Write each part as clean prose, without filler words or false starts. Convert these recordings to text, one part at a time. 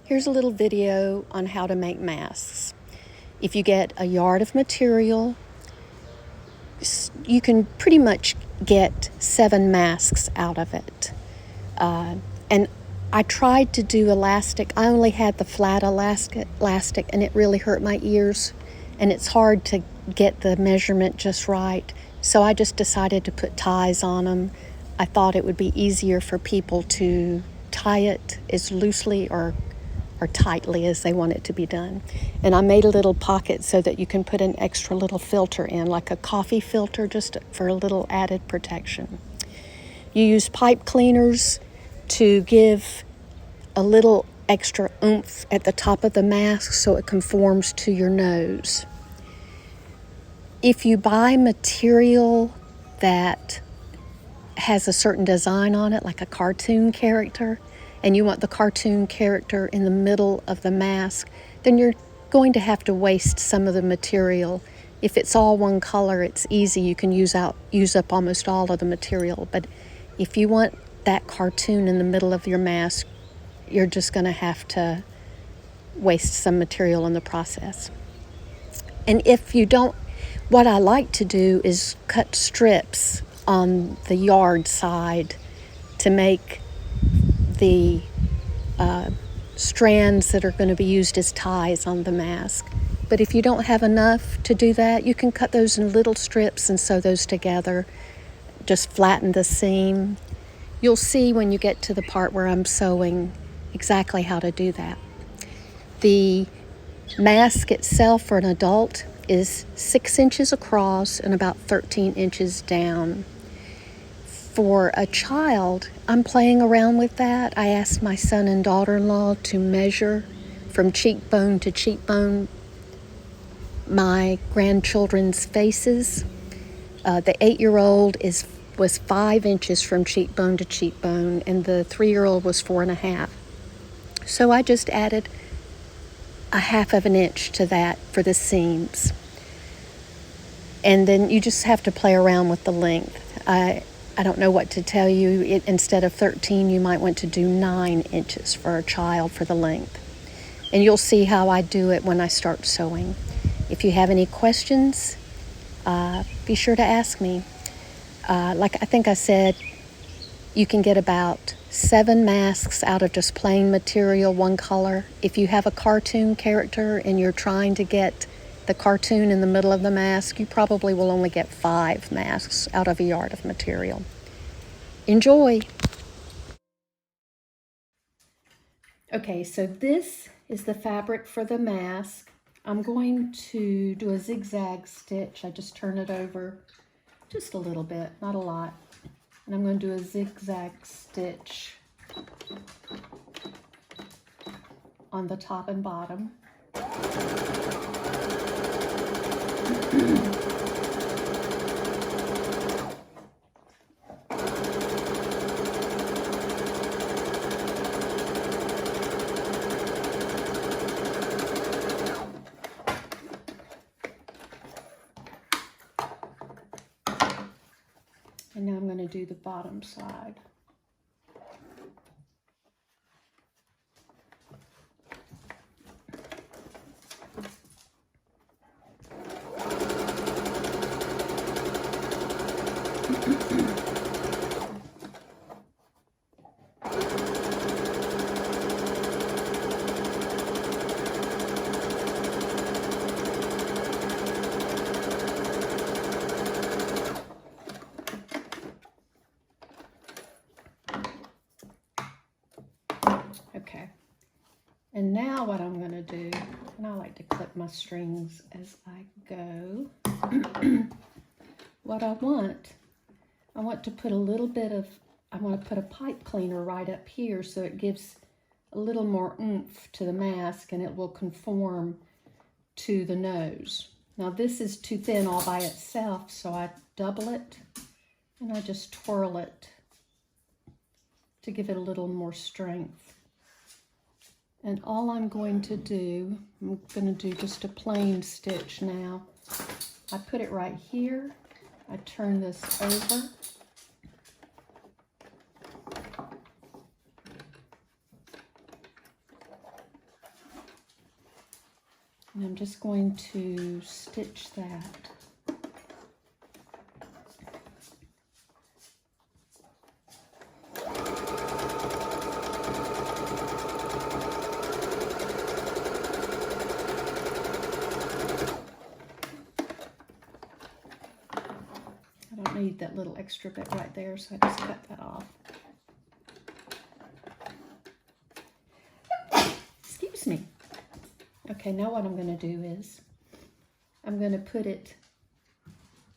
Here's a little video on how to make masks. If you get a yard of material, you can pretty much get 7 masks out of it. And I tried to do elastic. I only had the flat elastic, and it really hurt my ears, and it's hard to get the measurement just right. So I just decided to put ties on them. I thought it would be easier for people to tie it as loosely or tightly as they want it to be done. And I made a little pocket so that you can put an extra little filter in, like a coffee filter, just for a little added protection. You use pipe cleaners to give a little extra oomph at the top of the mask so it conforms to your nose. If you buy material that has a certain design on it, like a cartoon character, and you want the cartoon character in the middle of the mask, then you're going to have to waste some of the material. If it's all one color, it's easy. You can use up almost all of the material. But if you want that cartoon in the middle of your mask, you're just going to have to waste some material in the process. And if you don't, what I like to do is cut strips on the yard side to make the strands that are going to be used as ties on the mask. But if you don't have enough to do that, you can cut those in little strips and sew those together. Just flatten the seam. You'll see when you get to the part where I'm sewing exactly how to do that. The mask itself for an adult is 6 inches across and about 13 inches down. For a child, I'm playing around with that. I asked my son and daughter-in-law to measure from cheekbone to cheekbone my grandchildren's faces. The 8-year-old was 5 inches from cheekbone to cheekbone, and the 3-year-old was 4.5. So I just added a 1/2 inch to that for the seams. And then you just have to play around with the length. I don't know what to tell you. Instead of 13, you might want to do 9 inches for a child for the length. And you'll see how I do it when I start sewing. If you have any questions, be sure to ask me. Like I think I said, you can get about 7 masks out of just plain material, one color. If you have a cartoon character and you're trying to get the cartoon in the middle of the mask, you probably will only get 5 masks out of a yard of material. Enjoy! Okay, so this is the fabric for the mask. I'm going to do a zigzag stitch. I just turn it over just a little bit, not a lot. And I'm going to do a zigzag stitch on the top and bottom. And now I'm going to do the bottom side. Okay, and now what I'm going to do, and I like to clip my strings as I go, what I want to put a little bit of, I want to put a pipe cleaner right up here so it gives a little more oomph to the mask and it will conform to the nose. Now this is too thin all by itself, so I double it and I just twirl it to give it a little more strength. And all I'm going to do, I'm going to do just a plain stitch now. I put it right here. I turn this over. And I'm just going to stitch that. I don't need that little extra bit right there, so I just cut that off. Excuse me. Okay, now what I'm going to do is I'm going to put it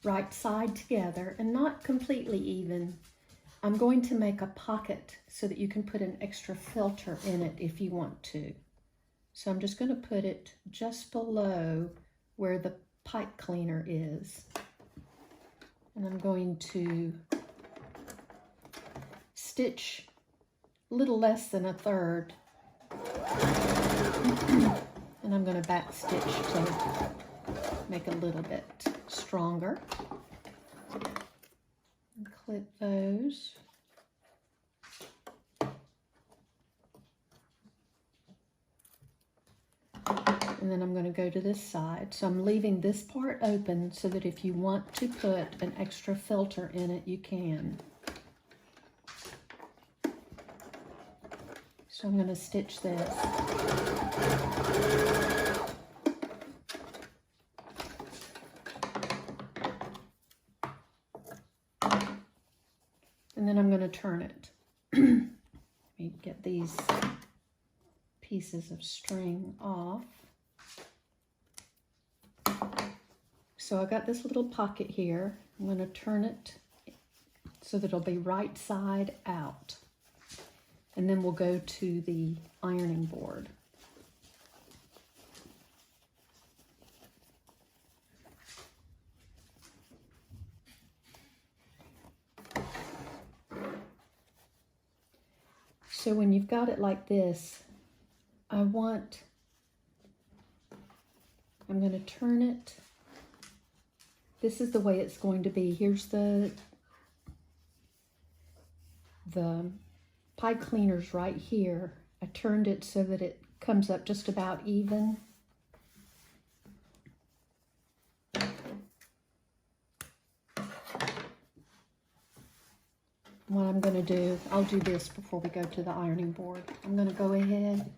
right side together and not completely even. I'm going to make a pocket so that you can put an extra filter in it if you want to. So I'm just going to put it just below where the pipe cleaner is. And I'm going to stitch a little less than 1/3. And I'm going to back stitch to make a little bit stronger. And clip those. And then I'm going to go to this side. So I'm leaving this part open so that if you want to put an extra filter in it, you can. So I'm going to stitch this. And then I'm going to turn it. Let me get these pieces of string off. So I got this little pocket here. I'm going to turn it so that it'll be right side out. And then we'll go to the ironing board. So when you've got it like this, I'm going to turn it. This is the way it's going to be. Here's the pipe cleaner's right here. I turned it so that it comes up just about even. What I'm going to do, I'll do this before we go to the ironing board. I'm going to go ahead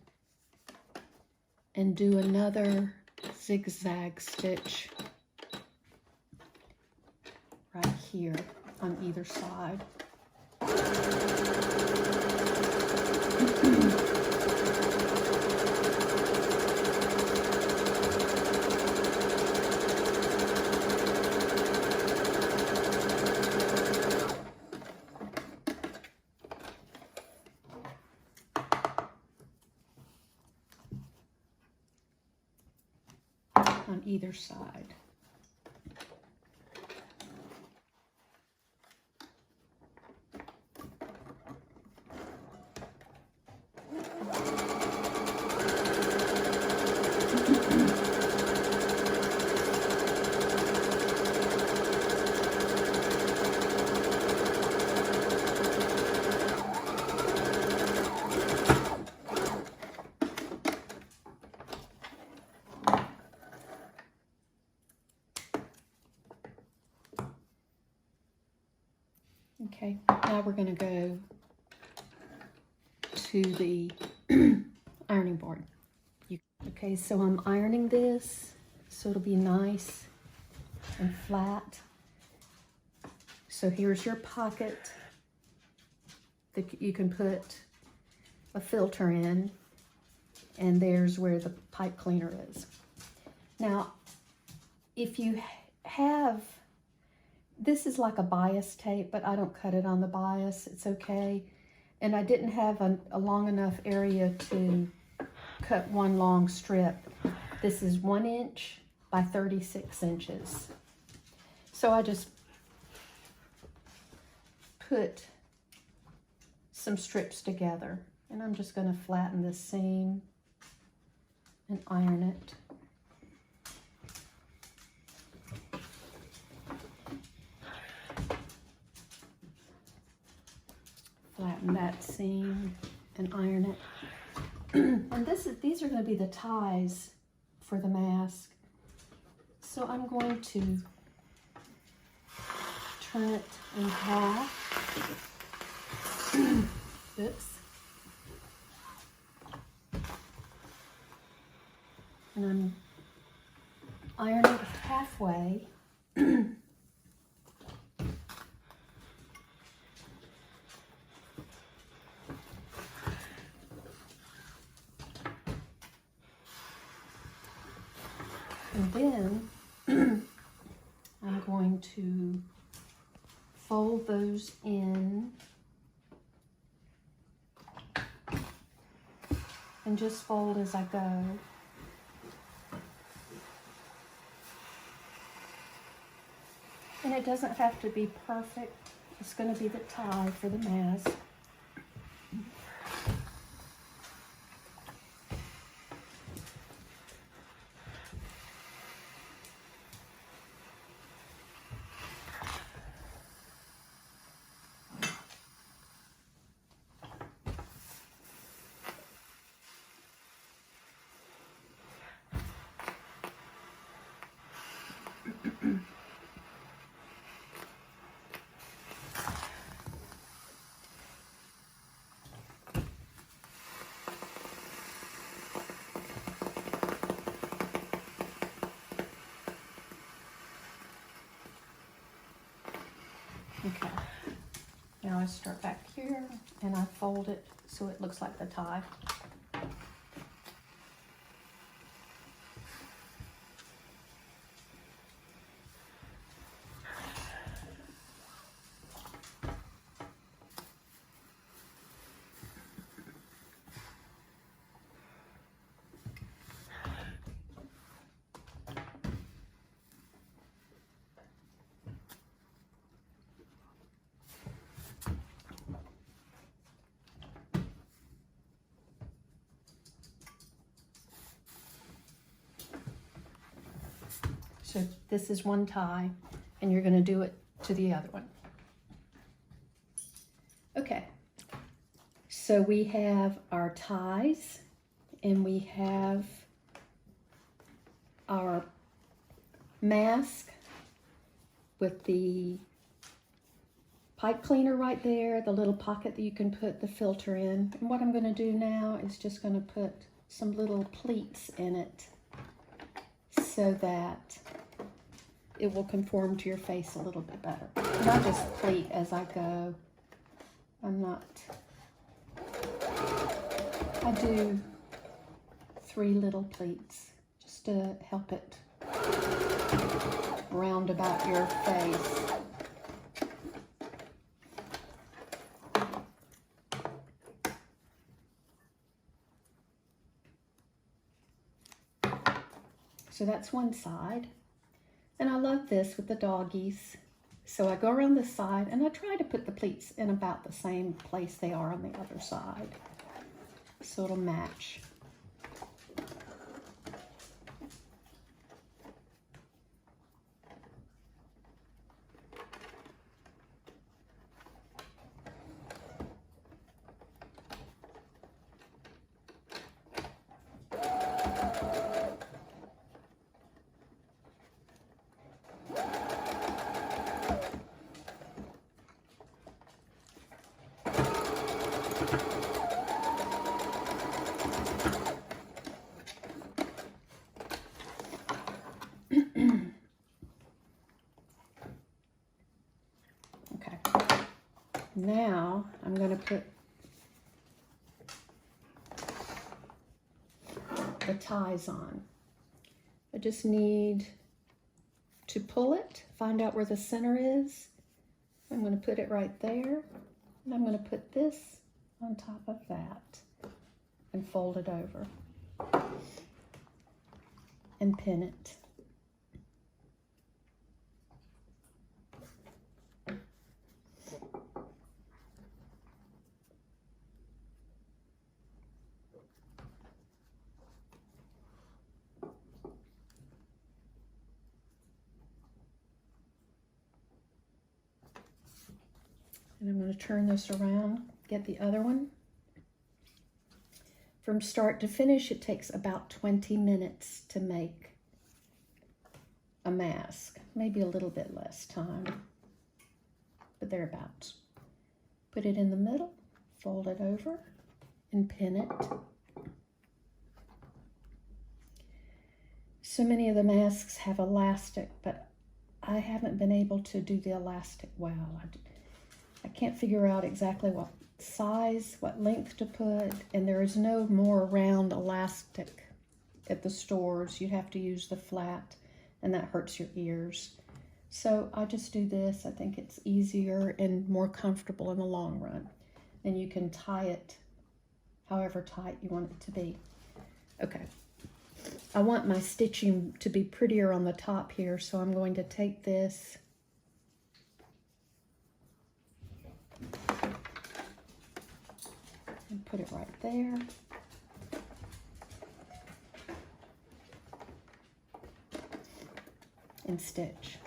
and do another zigzag stitch right here on either side. On either side. Okay, now we're going to go to the ironing board. Okay, so I'm ironing this so it'll be nice and flat. So here's your pocket that you can put a filter in, and there's where the pipe cleaner is. Now, if you have, this is like a bias tape, but I don't cut it on the bias, it's okay. And I didn't have a long enough area to cut one long strip. This is 1 inch by 36 inches. So I just put some strips together, and I'm just going to flatten this seam and iron it. Flatten that seam and iron it. And these are going to be the ties for the mask. So I'm going to turn it in half. Oops. And I'm ironing it halfway. And then I'm going to fold those in and just fold as I go. And it doesn't have to be perfect. It's going to be the tie for the mask. Okay, now I start back here and I fold it so it looks like the tie. So this is one tie, and you're going to do it to the other one. Okay, so we have our ties, and we have our mask with the pipe cleaner right there, the little pocket that you can put the filter in. And what I'm going to do now is just going to put some little pleats in it so that it will conform to your face a little bit better. And I just pleat as I go. I do 3 little pleats just to help it round about your face. So that's one side. And I love this with the doggies. So I go around this side and I try to put the pleats in about the same place they are on the other side, so it'll match. Okay, now I'm going to put the ties on. I just need to pull it, find out where the center is. I'm going to put it right there, and I'm going to put this on top of that and fold it over and pin it. And I'm going to turn this around, get the other one, From start to finish, it takes about 20 minutes to make a mask. Maybe a little bit less time, but thereabouts. Put it in the middle, fold it over, and pin it. So many of the masks have elastic, but I haven't been able to do the elastic well. I can't figure out exactly what size, what length to put, and there is no more round elastic at the stores. You have to use the flat, and that hurts your ears. So I just do this. I think it's easier and more comfortable in the long run. And you can tie it however tight you want it to be. Okay. I want my stitching to be prettier on the top here, so I'm going to take this and put it right there. And stitch.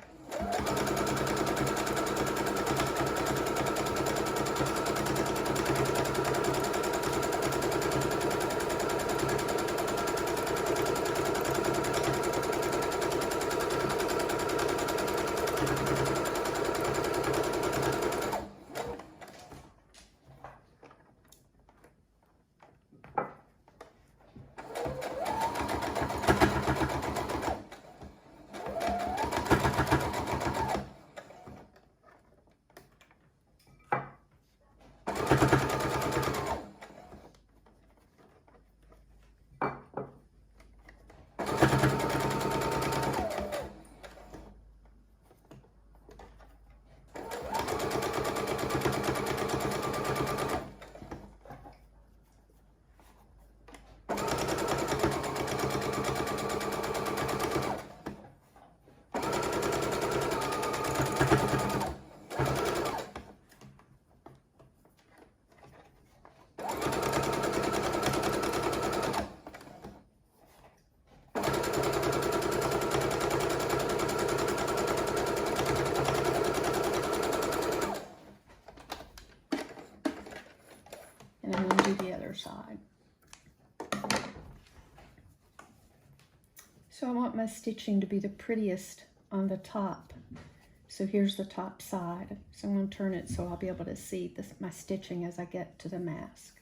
And I'm going to do the other side. So I want my stitching to be the prettiest on the top. So here's the top side. So I'm going to turn it so I'll be able to see my stitching as I get to the mask.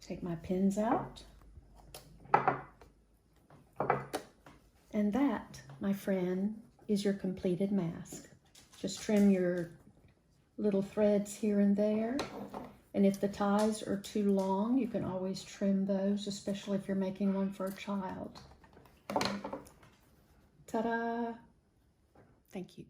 Take my pins out. And that, my friend, is your completed mask. Just trim your little threads here and there. And if the ties are too long, you can always trim those, especially if you're making one for a child. Ta-da! Thank you.